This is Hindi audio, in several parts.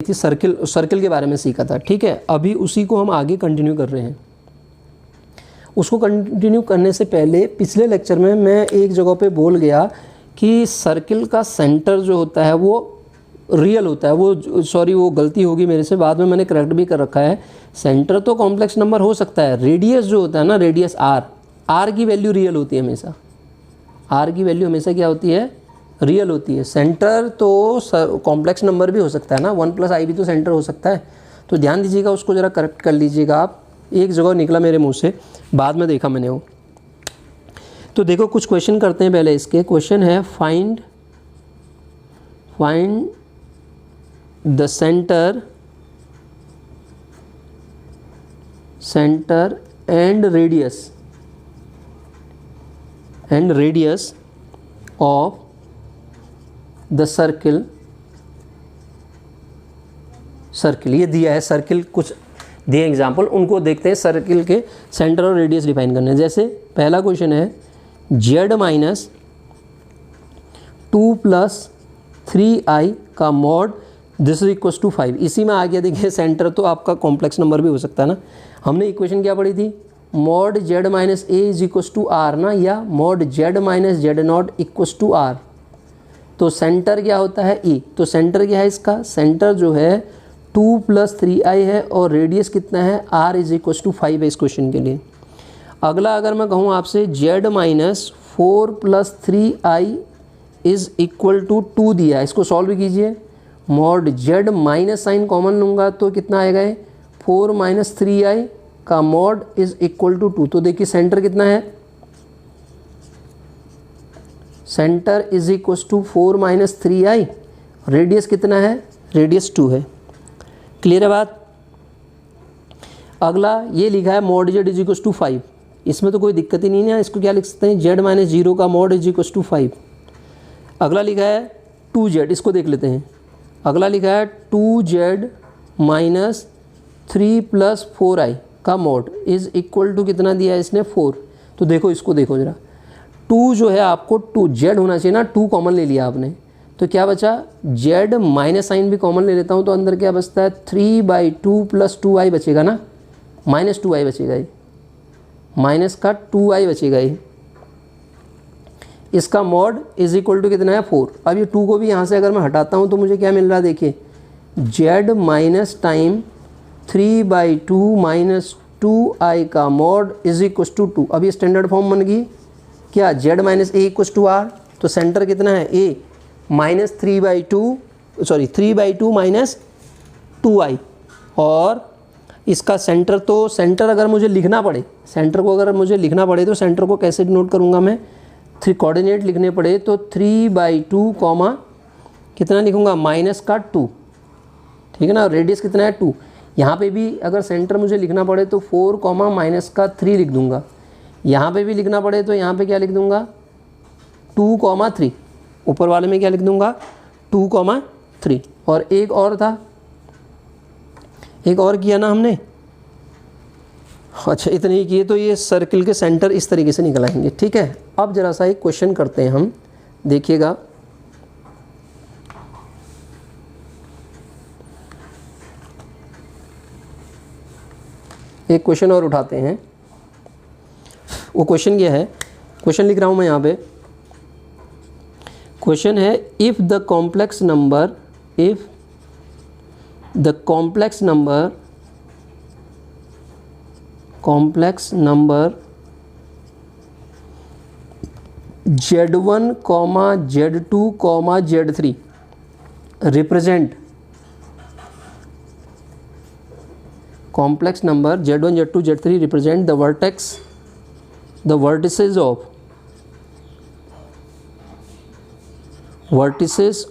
थी, सर्किल के बारे में सीखा था, ठीक है। अभी उसी को हम आगे कंटिन्यू कर रहे हैं। उसको कंटिन्यू करने से पहले पिछले लेक्चर में मैं एक जगह पे बोल गया कि सर्किल का सेंटर जो होता है वो रियल होता है, वो गलती होगी मेरे से, बाद में मैंने करेक्ट भी कर रखा है। सेंटर तो कॉम्प्लेक्स नंबर हो सकता है, रेडियस जो होता है ना, रेडियस आर की वैल्यू रियल होती है हमेशा, आर की वैल्यू हमेशा क्या होती है, रियल होती है। सेंटर तो कॉम्प्लेक्स नंबर भी हो सकता है ना, 1+i भी तो सेंटर हो सकता है। तो ध्यान दीजिएगा, उसको ज़रा करेक्ट कर लीजिएगा आप। एक जगह निकला मेरे मुंह से, बाद में देखा मैंने वो। तो देखो कुछ क्वेश्चन करते हैं पहले इसके। क्वेश्चन है find the centre and radius of the circle. ये दिया है सर्किल, कुछ दिए एग्जाम्पल, उनको देखते हैं। सर्किल के सेंटर और रेडियस डिफाइन करने। जैसे पहला क्वेश्चन है z - 2 + 3i का mod this is equal to 5। इसी में आ गया, देखिए सेंटर तो आपका कॉम्प्लेक्स नंबर भी हो सकता है ना। हमने इक्वेशन क्या पढ़ी थी, mod z - a is equal to r ना, या mod z - z0 equal to r। तो सेंटर क्या होता है, e। तो सेंटर क्या है इसका, सेंटर जो है 2 + 3i है और रेडियस कितना है, r इज इक्वल टू 5 है इस क्वेश्चन के लिए। अगला अगर मैं कहूँ आपसे z - 4 + 3i is equal to 2 दिया है, इसको सॉल्व कीजिए। Mod z minus sign common लूँगा तो कितना आएगा, 4 - 3i का मॉड इज इक्वल टू 2। तो देखिए सेंटर कितना है, centre is equal to 4 - 3i, radius कितना है, रेडियस 2 है। क्लियर है बात। अगला ये लिखा है mod z is equal to 5, इसमें तो कोई दिक्कत ही नहीं है, इसको क्या लिख सकते हैं, z - 0 का मॉड इज इक्वल टू 5। अगला लिखा है 2z, इसको देख लेते हैं। अगला लिखा है 2z - 3 + 4i का मॉड इज इक्वल टू कितना दिया है इसने, 4। तो देखो इसको देखो ज़रा, 2 जो है आपको 2 z होना चाहिए ना, 2 कॉमन ले लिया आपने, तो क्या बचा, z माइनस साइन भी कॉमन ले लेता हूँ तो अंदर क्या बचता है, 3/2 + 2i बचेगा ना, -2i बचेगा, ये माइनस का 2i बचेगा ये। इसका मॉड इज इक्वल टू कितना है, 4। अब ये 2 को भी यहाँ से अगर मैं हटाता हूँ तो मुझे क्या मिल रहा है, देखिए z माइनस टाइम 3/2 - 2i का मॉड इज इक्वल टू 2। अब ये स्टैंडर्ड फॉर्म बन गई क्या, z - a equal to r। तो सेंटर कितना है, a -3/2 - 2i। और इसका सेंटर, तो सेंटर अगर मुझे लिखना पड़े, सेंटर को अगर मुझे लिखना पड़े तो सेंटर को कैसे नोट करूँगा मैं, 3 कोऑर्डिनेट लिखने पड़े तो 3/2 कॉमा कितना लिखूँगा, -2, ठीक है ना। रेडियस कितना है, 2। यहाँ पे भी अगर सेंटर मुझे लिखना पड़े तो 4 कॉमा -3 लिख दूँगा। यहाँ पे भी लिखना पड़े तो यहाँ पे क्या लिख दूँगा, 2, 3। ऊपर वाले में क्या लिख दूँगा, 2, 3। और एक और था, एक और किया ना हमने, अच्छा इतने ही किए। तो ये सर्किल के सेंटर इस तरीके से निकल आएंगे, ठीक है। अब जरा सा एक क्वेश्चन करते हैं हम, देखिएगा। एक क्वेश्चन और उठाते हैं। वो क्वेश्चन क्या है, क्वेश्चन लिख रहा हूँ मैं यहाँ पे। क्वेश्चन है if the complex number z1, z2, z3 represent complex number z1, z2, z3 represent the vertices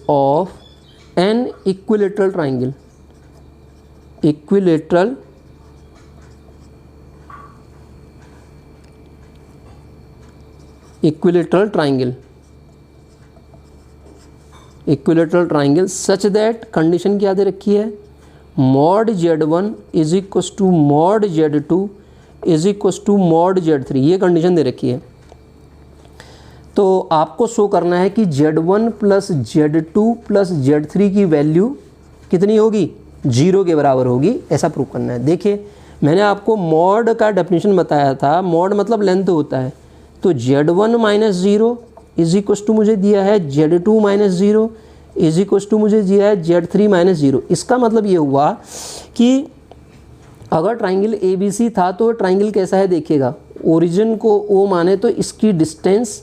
of an equilateral triangle, equilateral such that condition क्या दे रखी है, mod z1 is equal to mod z2 is equal to mod z3, ये कंडीशन दे रखी है। तो आपको शो करना है कि z1 + z2 + z3 की वैल्यू कितनी होगी, 0 के बराबर होगी, ऐसा प्रूव करना है। देखिए मैंने आपको मॉड का डेफिनेशन बताया था, मॉड मतलब लेंथ होता है, तो Z1 minus 0 is equals to मुझे दिया है Z2 minus 0 is equals to मुझे दिया है Z3 माइनस 0। इसका मतलब ये हुआ कि अगर ट्राइंगल ABC था तो ट्राइंगल कैसा है देखिएगा, ओरिजिन को O माने तो इसकी डिस्टेंस,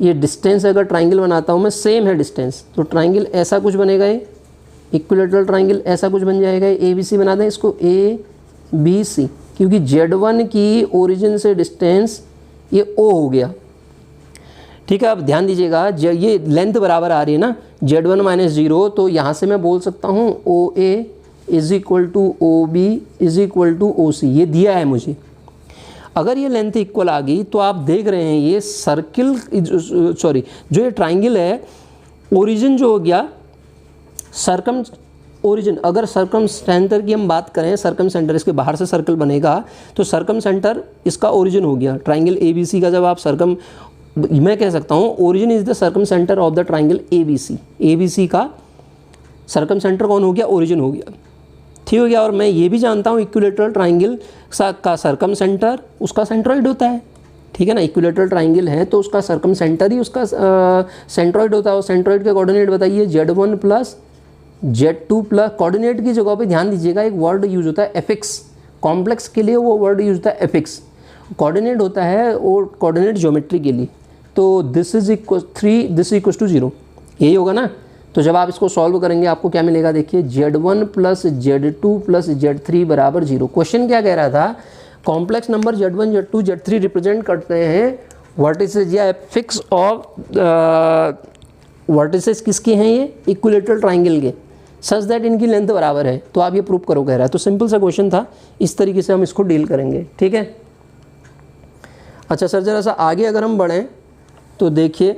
ये डिस्टेंस अगर ट्राइंगल बनाता हूँ मैं सेम है डिस्टेंस, तो ट्राइंगल ऐसा कुछ बनेगा, ये इक्विलेटरल ट्राइंगल ऐसा कुछ बन जाएगा। ABC बना दें इसको ABC, क्योंकि Z1 की ओरिजिन से डिस्टेंस ये O हो गया। ठीक है, अब ध्यान दीजिएगा, ये लेंथ बराबर आ रही है ना Z1 माइनस 0, तो यहाँ से मैं बोल सकता हूँ OA is equal to OB is equal to OC, ये दिया है मुझे। अगर ये लेंथ इक्वल आ गई तो आप देख रहे हैं ये सर्किल, सॉरी जो ये ट्राइंगल है, ओरिजिन जो हो गया सर्कम ओरिजिन, अगर सर्कम सेंटर की हम बात करें, सर्कम सेंटर इसके बाहर से सर्कल बनेगा तो सर्कम सेंटर इसका ओरिजिन हो गया। ट्राइंगल ABC का जब आप सर्कम, मैं कह सकता हूँ origin is the circum centre of the triangle ABC, ABC का सर्कम सेंटर कौन हो गया, ओरिजिन हो गया। ठीक हो गया। और मैं ये भी जानता हूँ इक्विलेटरल ट्राइंगल का सर्कम सेंटर उसका सेंट्रॉइड होता है। ठीक है ना, इक्विलेटरल ट्राइंगल है तो उसका सर्कम सेंटर ही उसका सेंट्रॉइड होता है। और सेंट्रॉइड के कोऑर्डिनेट बताइए Z1 plus Z2 plus, coordinate की जगह पे ध्यान दीजिएगा एक वर्ड यूज होता है एफिक्स, कॉम्प्लेक्स के लिए वो वर्ड यूज होता है एफिक्स, कोऑर्डिनेट होता है और कोऑर्डिनेट ज्योमेट्री के लिए। तो this is equal 3, this equal to 0, यही होगा ना। तो जब आप इसको सॉल्व करेंगे आपको क्या मिलेगा, देखिए Z1 plus Z2 plus Z3 बराबर 0। क्वेश्चन क्या कह रहा था, complex number Z1 Z2 Z3 represent करते हैं वर्टिसेस या फिक्स ऑफ वर्टिसेस किसके हैं, ये इक्विलेटरल ट्राइंगल के, सच दैट इनकी लेंथ बराबर है। तो आप ये प्रूव करो कह रहा है। तो सिंपल सा क्वेश्चन था, इस तरीके से हम इसको डील करेंगे। ठीक है, अच्छा सर जरा सा आगे अगर हम बढ़ें तो देखिए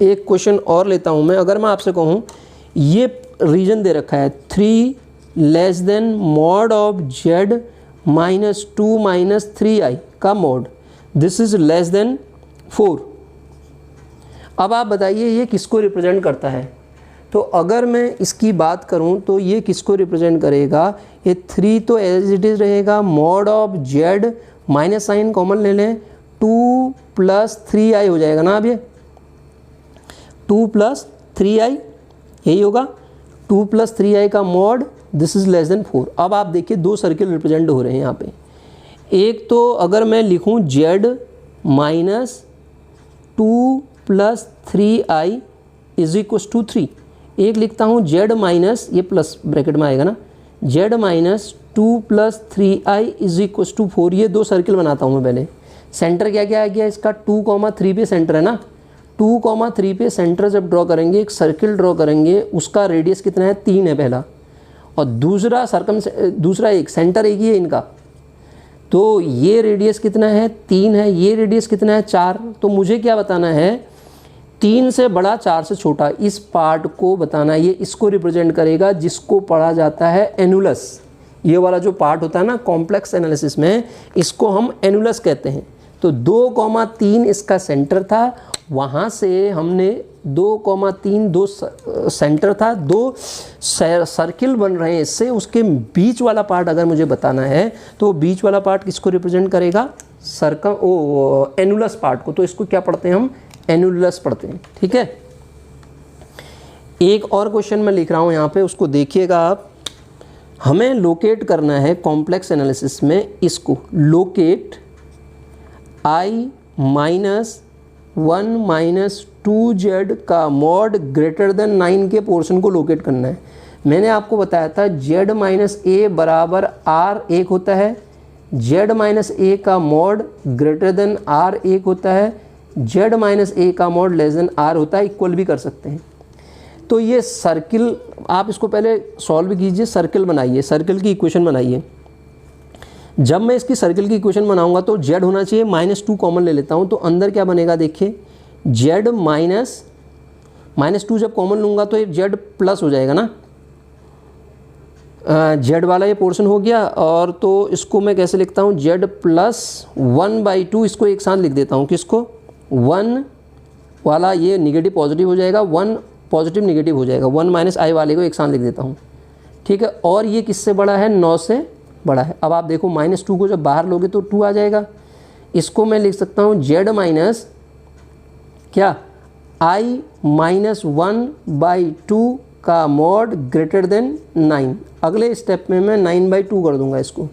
एक क्वेश्चन और लेता हूं मैं। अगर मैं आपसे कहूं ये रीजन दे रखा है 3 less than mod of Z minus 2 minus 3i का mod, this is less than 4। अब आप बताइए ये किसको रिप्रेजेंट करता है। तो अगर मैं इसकी बात करूं तो ये किसको रिप्रेजेंट करेगा, ये 3 तो एज इट इज़ रहेगा, mod of Z minus sign common ले लें 2 प्लस 3i हो जाएगा ना। अब ये 2 प्लस 3i यही होगा, 2 प्लस 3i का mod, this is less than 4। अब आप देखिए दो सर्किल रिप्रेजेंट हो रहे हैं यहाँ पे। एक तो अगर मैं लिखूँ Z minus 2 plus 3i is equal to 3, एक लिखता हूँ Z माइनस, ये प्लस ब्रैकेट में आएगा ना, Z minus 2 plus 3i is equal to 4। ये दो सर्किल बनाता हूँ मैं पहले। सेंटर क्या क्या आ गया इसका, 2,3 पे सेंटर है ना, 2,3 पे सेंटर जब ड्रॉ करेंगे, एक सर्किल ड्रॉ करेंगे, उसका रेडियस कितना है 3 है पहला, और दूसरा एक सेंटर एक ही है इनका, तो ये रेडियस कितना है 3 है, ये रेडियस कितना है 4। तो मुझे क्या बताना है, 3 से बड़ा 4 से छोटा, इस पार्ट को बताना है। ये इसको रिप्रेजेंट करेगा जिसको पढ़ा जाता है एनुलस। ये वाला जो पार्ट होता है ना कॉम्प्लेक्स एनालिसिस में, इसको हम एनुलस कहते हैं। तो 2,3 इसका सेंटर था, वहाँ से हमने 2,3 दो सेंटर था, दो सर्किल बन रहे हैं इससे, उसके बीच वाला पार्ट अगर मुझे बताना है तो बीच वाला पार्ट किसको रिप्रेजेंट करेगा, एनुलस पार्ट को। तो इसको क्या पढ़ते हैं हम, एनुलस पढ़ते हैं। ठीक है, एक और क्वेश्चन मैं लिख रहा हूँ यहाँ पे, उसको देखिएगा आप। हमें लोकेट करना है कॉम्प्लेक्स एनालिसिस में, इसको locate i minus 1 minus 2z का मॉड ग्रेटर देन 9 के पोर्शन को लोकेट करना है। मैंने आपको बताया था z माइनस a बराबर r 1 होता है, z माइनस a का मॉड ग्रेटर देन r 1 होता है, z माइनस a का मॉड लेस देन r होता है, इक्वल भी कर सकते हैं। तो ये सर्किल आप इसको पहले सॉल्व कीजिए, सर्किल बनाइए, सर्किल की इक्वेशन बनाइए। जब मैं इसकी सर्किल की इक्वेशन बनाऊंगा तो z होना चाहिए, -2 कॉमन ले लेता हूं, तो अंदर क्या बनेगा देखिए, z -2 जब कॉमन लूँगा तो ये z प्लस हो जाएगा ना, z वाला ये पोर्शन हो गया। और तो इसको मैं कैसे लिखता हूँ, z प्लस 1/2, इसको एक साथ लिख देता हूँ, किसको 1 वाला ये निगेटिव पॉजिटिव हो जाएगा, 1 पॉजिटिव निगेटिव हो जाएगा। 1 माइनस आई वाले को एक साथ लिख देता हूँ, ठीक है। और ये किससे बड़ा है, 9 से बड़ा है। अब आप देखो -2 को जब बाहर लोगे तो 2 आ जाएगा। इसको मैं लिख सकता हूँ z माइनस क्या, i माइनस 1/2 का मॉड ग्रेटर देन 9। अगले स्टेप में मैं 9/2 कर दूंगा इसको,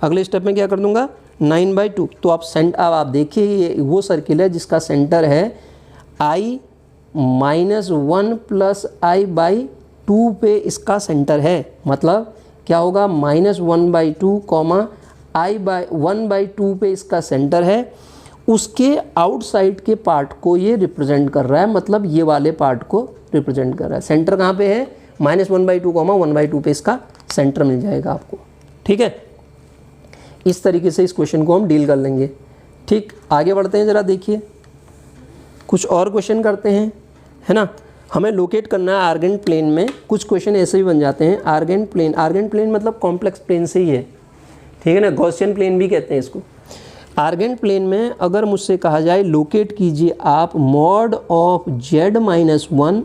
अगले स्टेप में क्या कर दूंगा, 9/2। तो अब आप देखिए ये वो सर्किल है जिसका सेंटर है i माइनस 1 प्लस i/2 पे इसका सेंटर है। मतलब क्या होगा, -1/2 i/1/2 पे इसका सेंटर है। उसके आउटसाइड के पार्ट को ये रिप्रेजेंट कर रहा है, मतलब ये वाले पार्ट को रिप्रेजेंट कर रहा है। सेंटर कहाँ पे है, -1/2 1/2 पे इसका सेंटर मिल जाएगा आपको, ठीक है। इस तरीके से इस क्वेश्चन को हम डील कर लेंगे, ठीक। आगे बढ़ते हैं, ज़रा देखिए कुछ और क्वेश्चन करते हैं, है ना। हमें लोकेट करना है आर्गेंट प्लेन में। कुछ क्वेश्चन ऐसे भी बन जाते हैं, आर्गेंट प्लेन मतलब कॉम्प्लेक्स प्लेन से ही है, ठीक है ना, गॉसियन प्लेन भी कहते हैं इसको। आर्गेंट प्लेन में अगर मुझसे कहा जाए लोकेट कीजिए आप mod of z minus 1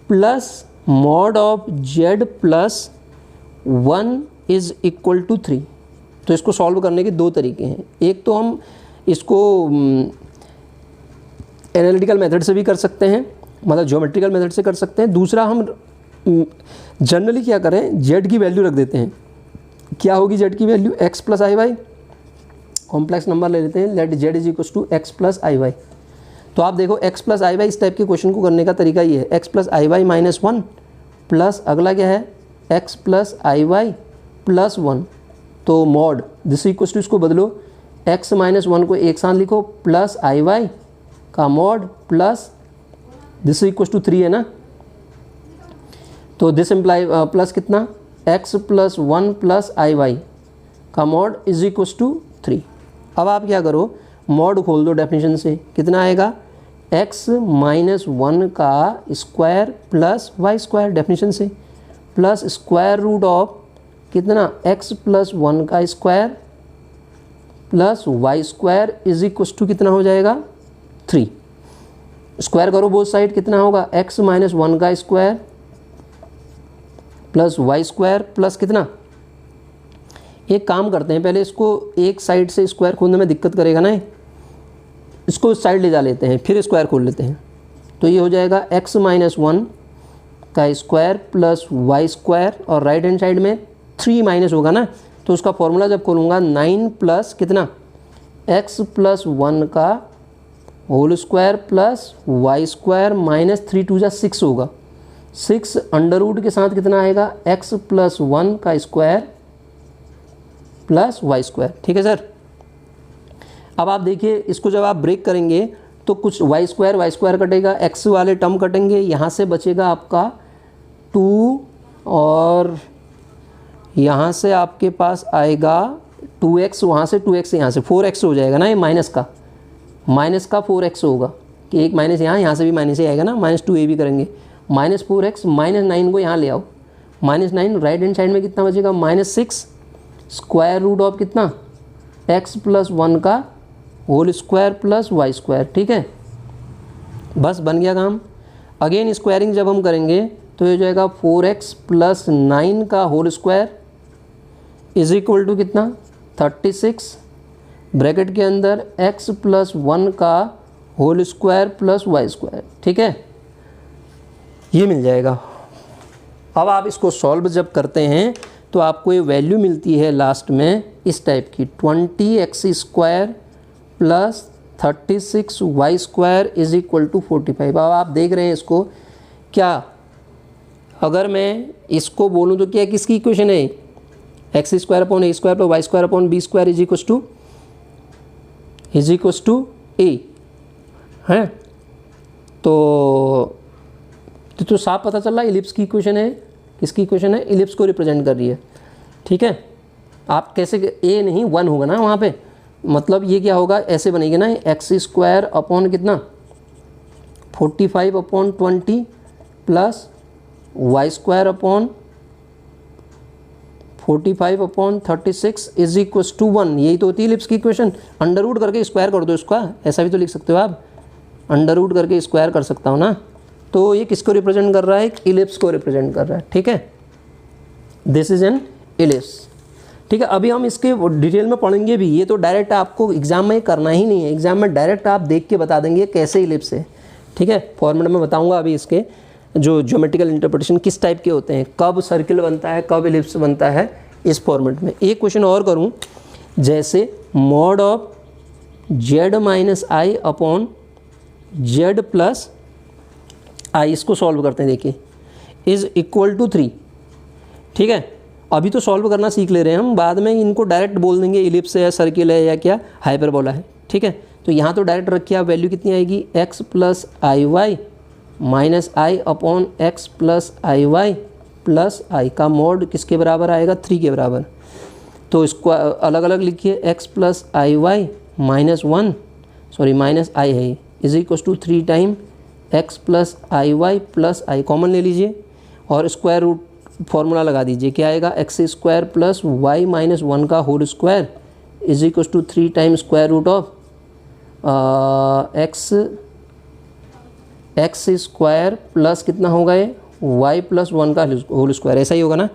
plus mod of z plus 1 is equal to 3, तो इसको सॉल्व करने के दो तरीके हैं। एक तो हम इसको एनालिटिकल मेथड से भी कर सकते हैं, मतलब ज्योमेट्रिकल मेथड से कर सकते हैं। दूसरा हम जनरली क्या करें, z की वैल्यू रख देते हैं। क्या होगी z की value, x plus i y, complex number ले लेते हैं, let z is equal to x plus i y. तो आप देखो x प्लस आई वाई, इस टाइप के क्वेश्चन को करने का तरीका ये है, x plus i y minus 1 plus अगला क्या है x plus i y plus 1, तो मॉड दिस इक्वल टू, इसको बदलो x माइनस 1 को एक साथ लिखो प्लस आई वाई का mod plus this equal to 3 है ना, तो दिस इम्प्लाई प्लस कितना x plus 1 plus i y का मॉड इज इक्वल टू 3। अब आप क्या करो, मॉड खोल दो डेफिनेशन से, कितना आएगा x माइनस 1 का square plus Y square definition से, प्लस स्क्वायर रूट ऑफ कितना x प्लस 1 का square plus Y square is equal to कितना हो जाएगा 3। स्क्वायर करो बोथ साइड, कितना होगा x माइनस 1 का square plus Y square plus कितना, एक काम करते हैं पहले इसको एक साइड से स्क्वायर खोलने में दिक्कत करेगा ना, इसको इस साइड ले जा लेते हैं फिर स्क्वायर खोल लेते हैं। तो ये हो जाएगा x माइनस 1 का स्क्वायर प्लस वाई स्क्वायर, और राइट हैंड साइड में 3 माइनस होगा ना, तो उसका फॉर्मूला जब खोलूँगा 9 प्लस कितना x प्लस 1 का whole square plus Y square minus 3 2 जा 6 होगा। 6 अंडर रूट के साथ कितना आएगा x प्लस 1 का स्क्वायर प्लस वाई स्क्वायर, ठीक है सर। अब आप देखिए इसको जब आप ब्रेक करेंगे तो कुछ वाई स्क्वायर कटेगा, x वाले टर्म कटेंगे, यहाँ से बचेगा आपका 2 और यहाँ से आपके पास आएगा 2x, वहाँ से 2x यहाँ से 4x हो जाएगा ना, ये माइनस का 4x होगा कि एक माइनस यहाँ से भी माइनस ही आएगा ना, -2a भी करेंगे, -4x -9 को यहाँ ले आओ, -9 राइट हैंड साइड में कितना बचेगा -6 स्क्वायर रूट ऑफ कितना x प्लस 1 का whole square plus Y square, ठीक है। बस बन गया काम। अगेन स्क्वायरिंग जब हम करेंगे तो ये हो जाएगा 4x प्लस 9 का whole square is equal to कितना 36 ब्रैकेट के अंदर x प्लस 1 का whole square plus Y square, ठीक है, ये मिल जाएगा। अब आप इसको सॉल्व जब करते हैं तो आपको ये वैल्यू मिलती है लास्ट में इस टाइप की 20x square plus 36 y square is equal to 45। अब आप देख रहे हैं इसको, क्या अगर मैं इसको बोलूँ तो क्या किसकी इक्वेशन है, x square upon A square plus Y square upon B square is equal to A है। तो साफ पता चल रहा है इलिप्स की इक्वेशन है, किसकी इक्वेशन है, इलिप्स को रिप्रेजेंट कर रही है, ठीक है। आप कैसे, ए नहीं 1 होगा ना वहाँ पे, मतलब ये क्या होगा ऐसे बनेगी ना, एक्स स्क्वायर अपॉन कितना 45 upon 20 plus Y square upon 45 upon 36 is equal to 1। यही तो होती है इलिप्स की इक्वेशन। अंडर रूट करके स्क्वायर कर दो इसका, ऐसा भी तो लिख सकते हो आप, अंडर रूट करके स्क्वायर कर सकता हूँ ना, तो ये किसको रिप्रेजेंट कर रहा है, एक इलिप्स को रिप्रेजेंट कर रहा है, ठीक है, दिस इज एन इलिप्स, ठीक है। अभी हम इसके डिटेल में पढ़ेंगे भी, ये तो डायरेक्ट आपको एग्जाम में करना ही नहीं है, एग्जाम में डायरेक्ट आप देख के बता देंगे कैसे इलिप्स है, ठीक है। फॉर्मेट में बताऊंगा अभी इसके जो ज्योमेट्रिकल इंटरप्रिटेशन किस टाइप के होते हैं, कब सर्किल बनता है, कब इलिप्स बनता है, इस फॉर्मेट में। एक क्वेश्चन और करूं, जैसे mod of Z minus I upon Z plus I, इसको सॉल्व करते हैं, देखिए, इज इक्वल टू 3, ठीक है। अभी तो सॉल्व करना सीख ले रहे हैं हम, बाद में इनको डायरेक्ट बोल देंगे इलिप्स है या सर्किल है या क्या हाइपरबोला है, ठीक है। तो यहाँ तो डायरेक्ट रखिए आप, वैल्यू कितनी आएगी, x plus i y minus I upon x plus i y plus आई का मॉड किसके बराबर आएगा, 3 के बराबर। तो इसको अलग अलग लिखिए, x plus i y minus 1, sorry minus i है, is equal to 3 time x plus i y plus i, common ले लीजिए और स्क्वायर रूट फॉर्मूला लगा दीजिए, क्या आएगा, x square plus y minus 1 का whole square is equal to 3 time square root of x square plus कितना होगा ये, वाई प्लस 1 का होल स्क्वायर, ऐसा ही होगा ना।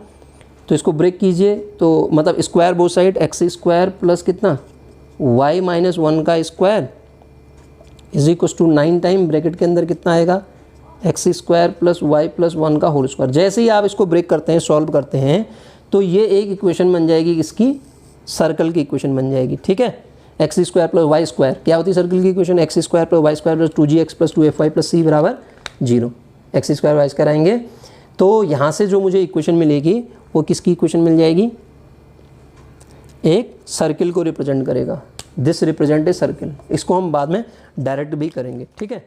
तो इसको ब्रेक कीजिए, तो मतलब square both side, x square plus कितना, वाई माइनस 1 का square is equal to 9 time bracket के अंदर कितना आएगा, x square plus y plus 1 का होल स्क्वायर। जैसे ही आप इसको ब्रेक करते हैं, सॉल्व करते हैं, तो ये एक इक्वेशन बन जाएगी, इसकी सर्कल की इक्वेशन बन जाएगी, ठीक है। X square plus Y square क्या होती है सर्कल की equation, x square plus Y square plus 2gx plus 2fy plus c बराबर 0, एक्स स्क्वायर वाई स्क्वायर आएंगे। तो यहाँ से जो मुझे इक्वेशन मिलेगी वो किसकी इक्वेशन मिल जाएगी, एक सर्किल को रिप्रेजेंट करेगा, दिस रिप्रेजेंट ए सर्किल। इसको हम बाद में डायरेक्ट भी करेंगे, ठीक है।